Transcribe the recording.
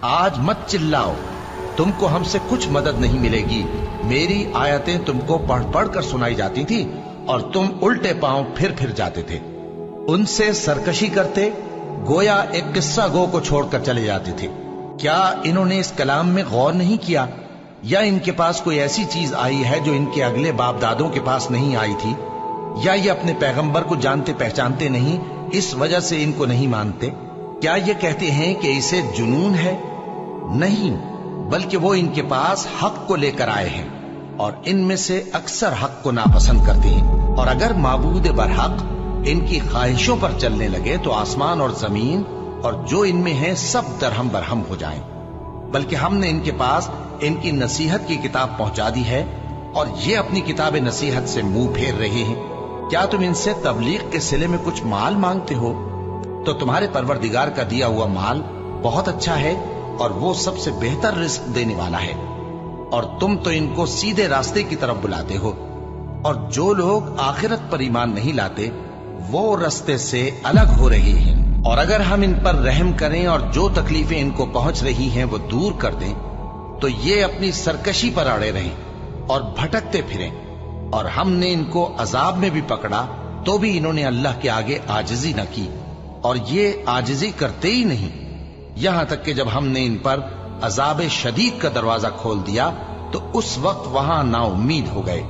آج مت چلاؤ، تم کو ہم سے کچھ مدد نہیں ملے گی۔ میری آیتیں تم کو پڑھ پڑھ کر سنائی جاتی تھی اور تم الٹے پاؤں پھر جاتے تھے، ان سے سرکشی کرتے، گویا ایک قصہ گو کو چھوڑ کر چلے جاتے تھے۔ کیا انہوں نے اس کلام میں غور نہیں کیا؟ یا ان کے پاس کوئی ایسی چیز آئی ہے جو ان کے اگلے باپ دادوں کے پاس نہیں آئی تھی؟ یا یہ اپنے پیغمبر کو جانتے پہچانتے نہیں، اس وجہ سے ان کو نہیں مانتے؟ کیا یہ کہتے ہیں کہ اسے جنون ہے؟ نہیں، بلکہ وہ ان کے پاس حق کو لے کر آئے ہیں، اور ان میں سے اکثر حق کو ناپسند کرتے ہیں۔ اور اگر معبود برحق ان کی خواہشوں پر چلنے لگے تو آسمان اور زمین اور جو ان میں ہیں سب درہم برہم ہو جائیں۔ بلکہ ہم نے ان کے پاس ان کی نصیحت کی کتاب پہنچا دی ہے، اور یہ اپنی کتاب نصیحت سے منہ پھیر رہے ہیں۔ کیا تم ان سے تبلیغ کے صلے میں کچھ مال مانگتے ہو؟ تو تمہارے پروردگار کا دیا ہوا مال بہت اچھا ہے، اور وہ سب سے بہتر رزق دینے والا ہے، اور تم تو ان کو سیدھے راستے کی طرف بلاتے ہو۔ اور جو لوگ آخرت پر ایمان نہیں لاتے وہ راستے سے الگ ہو رہے ہیں۔ اور اگر ہم ان پر رحم کریں اور جو تکلیفیں ان کو پہنچ رہی ہیں وہ دور کر دیں تو یہ اپنی سرکشی پر اڑے رہیں اور بھٹکتے پھریں، اور ہم نے ان کو عذاب میں بھی پکڑا تو بھی انہوں نے اللہ کے آگے عاجزی نہ کی، اور یہ عاجزی کرتے ہی نہیں، یہاں تک کہ جب ہم نے ان پر عذاب شدید کا دروازہ کھول دیا تو اس وقت وہاں نا امید ہو گئے۔